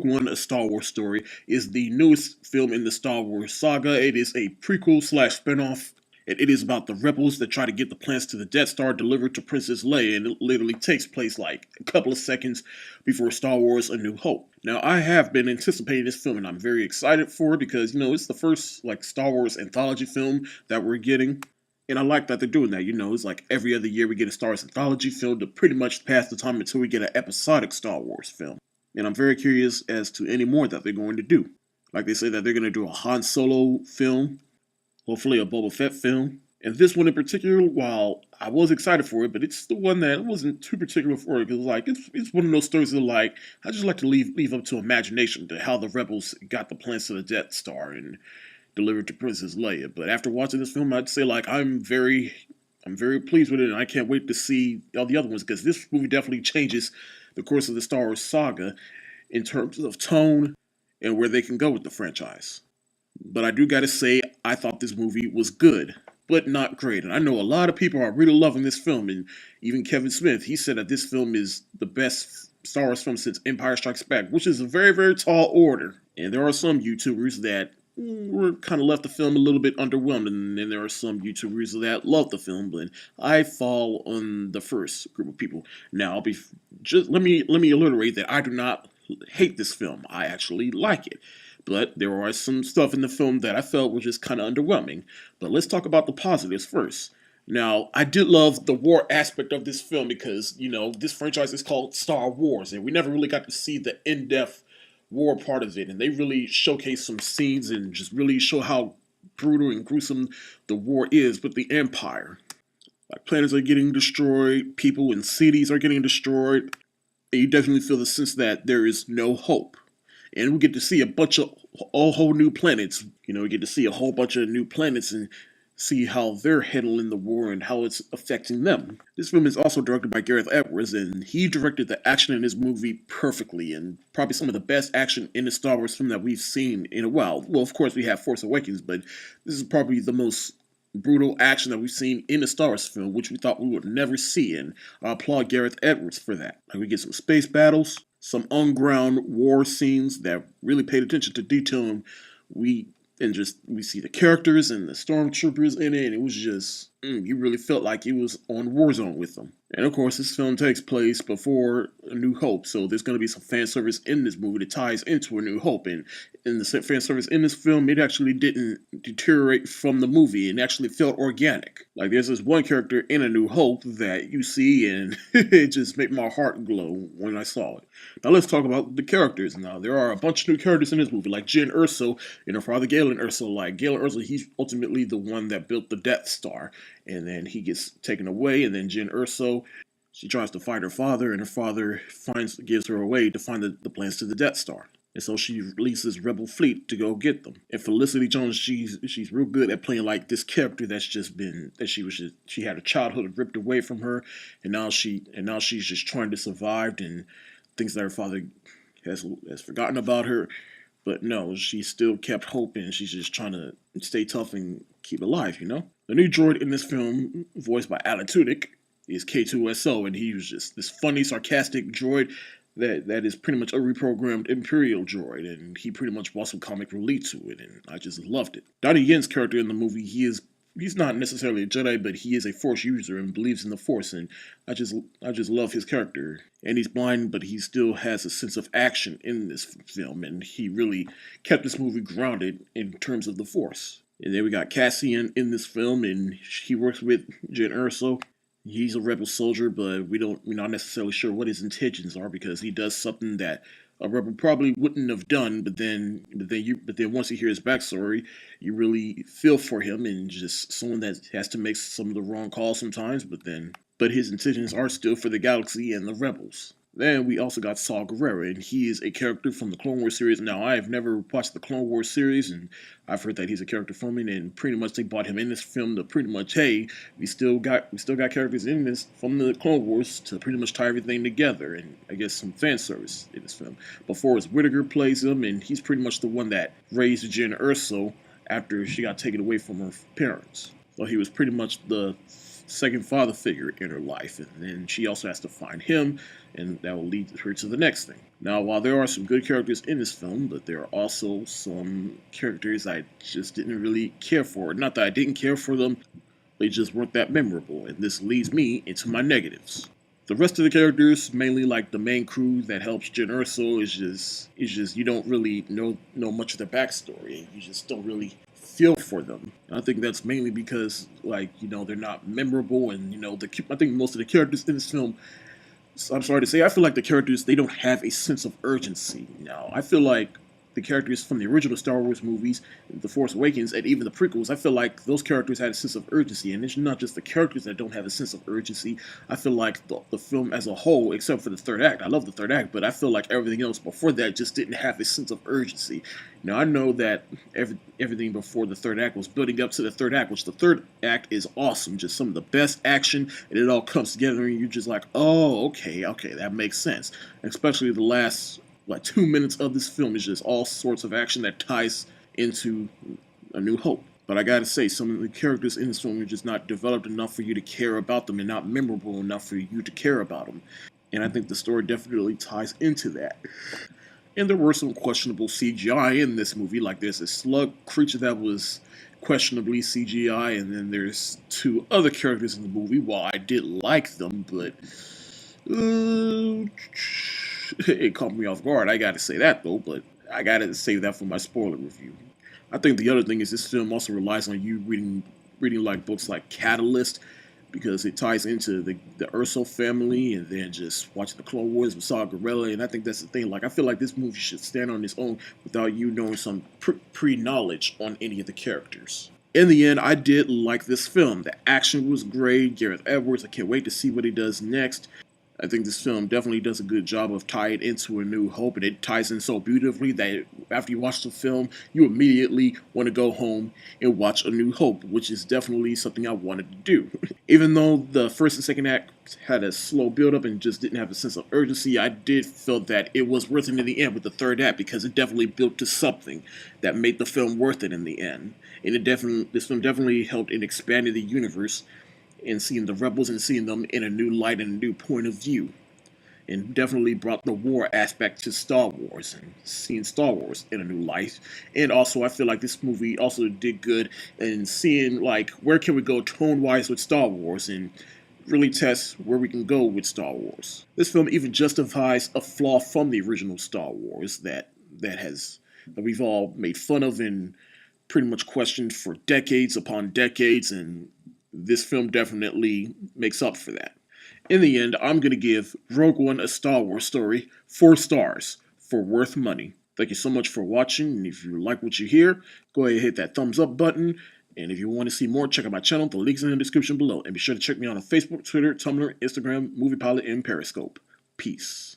Rogue One, A Star Wars Story, is the newest film in the Star Wars saga. It is a prequel slash spinoff. And it is about the rebels that try to get the plans to the Death Star delivered to Princess Leia, and it literally takes place like a couple of seconds before Star Wars A New Hope. Now, I have been anticipating this film, and I'm very excited for it because, it's the first Star Wars Anthology film that we're getting. And I like that they're doing that. It's like every other year we get a Star Wars Anthology film to pretty much pass the time until we get an episodic Star Wars film. And I'm very curious as to any more that they're going to do. Like they say that they're going to do a Han Solo film, hopefully a Boba Fett film. And this one in particular, while I was excited for it, but it's the one that I wasn't too particular for it. Because it's one of those stories that I just like to leave up to imagination to how the rebels got the plans to the Death Star and delivered to Princess Leia. But after watching this film, I'd say I'm very pleased with it, and I can't wait to see all the other ones, because this movie definitely changes the course of the Star Wars saga in terms of tone and where they can go with the franchise. But I do gotta say, I thought this movie was good, but not great. And I know a lot of people are really loving this film, and even Kevin Smith, he said that this film is the best Star Wars film since Empire Strikes Back, which is a very, very tall order. And there are some YouTubers that were kind of left the film a little bit underwhelmed, and then there are some YouTubers that love the film, but I fall on the first group of people. Now, let me alliterate that I do not hate this film. I actually like it, but there are some stuff in the film that I felt was just kind of underwhelming. But let's talk about the positives first. Now, I did love the war aspect of this film because, this franchise is called Star Wars, and we never really got to see the in-depth war part of it, and they really showcase some scenes and just really show how brutal and gruesome the war is with the Empire. Planets are getting destroyed, people and cities are getting destroyed, and you definitely feel the sense that there is no hope. And we get to see a whole new planets. We get to see a whole bunch of new planets and see how they're handling the war and how it's affecting them. This film is also directed by Gareth Edwards, and he directed the action in this movie perfectly, and probably some of the best action in the Star Wars film that we've seen in a while. Well, of course, we have Force Awakens, but this is probably the most brutal action that we've seen in a Star Wars film, which we thought we would never see, and I applaud Gareth Edwards for that. We get some space battles, some on-ground war scenes that really paid attention to detail, and we see the characters and the stormtroopers in it, and it was just, you really felt like you was on Warzone with them. And of course, this film takes place before A New Hope, so there's going to be some fan service in this movie that ties into A New Hope, and in the fan service in this film, it actually didn't deteriorate from the movie, and actually felt organic. There's this one character in A New Hope that you see, and it just made my heart glow when I saw it. Now let's talk about the characters. Now, there are a bunch of new characters in this movie, like Jyn Erso and her father Galen Erso. Galen Erso, he's ultimately the one that built the Death Star, and then he gets taken away, and then Jyn Erso, she tries to find her father, and her father gives her away to find the plans to the Death Star. And so she releases Rebel Fleet to go get them. And Felicity Jones, she's real good at playing this character she had a childhood ripped away from her, and now she's just trying to survive and thinks that her father has forgotten about her. But no, she still kept hope, and she's just trying to stay tough and keep alive, The new droid in this film, voiced by Alan Tudyk, is K2SO, and he was just this funny, sarcastic droid that is pretty much a reprogrammed Imperial droid, and he pretty much brought some comic relief to it, and I just loved it. Donnie Yen's character in the movie, he's not necessarily a Jedi, but he is a Force user and believes in the Force, and I just love his character. And he's blind, but he still has a sense of action in this film, and he really kept this movie grounded in terms of the Force. And then we got Cassian in this film, and he works with Jyn Erso. He's a rebel soldier, but we're not necessarily sure what his intentions are, because he does something that a rebel probably wouldn't have done. But then once you hear his backstory, you really feel for him, and just someone that has to make some of the wrong calls sometimes. But his intentions are still for the galaxy and the rebels. Then we also got Saw Gerrera, and he is a character from the Clone Wars series. Now, I have never watched the Clone Wars series, and I've heard that he's a character from it, and pretty much they brought him in this film to pretty much, hey, we still got characters in this from the Clone Wars to pretty much tie everything together, and I guess some fan service in this film. But Forrest Whitaker plays him, and he's pretty much the one that raised Jyn Erso after she got taken away from her parents. So he was pretty much the second father figure in her life, and then she also has to find him, and that will lead her to the next thing. Now, while there are some good characters in this film, but there are also some characters I just didn't really care for. Not that I didn't care for them, they just weren't that memorable, and this leads me into my negatives. The rest of the characters, mainly like the main crew that helps Jen Erso, is just you don't really know much of their backstory, and you just don't really feel for them. And I think that's mainly because they're not memorable, and I think most of the characters in this film, I'm sorry to say, I feel like the characters, they don't have a sense of urgency. Now, I feel like the characters from the original Star Wars movies, The Force Awakens, and even the prequels, I feel like those characters had a sense of urgency. And it's not just the characters that don't have a sense of urgency. I feel like the film as a whole, except for the third act, I love the third act, but I feel like everything else before that just didn't have a sense of urgency. Now, I know that everything before the third act was building up to the third act, which the third act is awesome. Just some of the best action, and it all comes together, and you're just like, oh, okay, that makes sense. And especially the last 2 minutes of this film is just all sorts of action that ties into A New Hope. But I gotta say, some of the characters in this film are just not developed enough for you to care about them, and not memorable enough for you to care about them. And I think the story definitely ties into that. And there were some questionable CGI in this movie, like there's a slug creature that was questionably CGI, and then there's two other characters in the movie. While I did like them, but it caught me off guard. I gotta say that though, but I gotta save that for my spoiler review. I think the other thing is this film also relies on you reading like books like Catalyst, because it ties into the Urso family, and then just watching the Clone Wars with Saw Gerrera, and I think that's the thing. Like, I feel like this movie should stand on its own without you knowing some pre-knowledge on any of the characters. In the end, I did like this film. The action was great. Gareth Edwards, I can't wait to see what he does next. I think this film definitely does a good job of tying into A New Hope, and it ties in so beautifully that after you watch the film, you immediately want to go home and watch A New Hope, which is definitely something I wanted to do. Even though the first and second act had a slow build-up and just didn't have a sense of urgency, I did feel that it was worth it in the end with the third act, because it definitely built to something that made the film worth it in the end. And this film definitely helped in expanding the universe, and seeing the rebels and seeing them in a new light and a new point of view. And definitely brought the war aspect to Star Wars, and seeing Star Wars in a new light. And also, I feel like this movie also did good in seeing, where can we go tone-wise with Star Wars, and really test where we can go with Star Wars. This film even justifies a flaw from the original Star Wars that we've all made fun of and pretty much questioned for decades upon decades, and this film definitely makes up for that. In the end, I'm going to give Rogue One: A Star Wars Story 4 stars for worth money. Thank you so much for watching, and if you like what you hear, go ahead and hit that thumbs up button. And if you want to see more, check out my channel. The link's in the description below. And be sure to check me out on Facebook, Twitter, Tumblr, Instagram, Movie Pilot, and Periscope. Peace.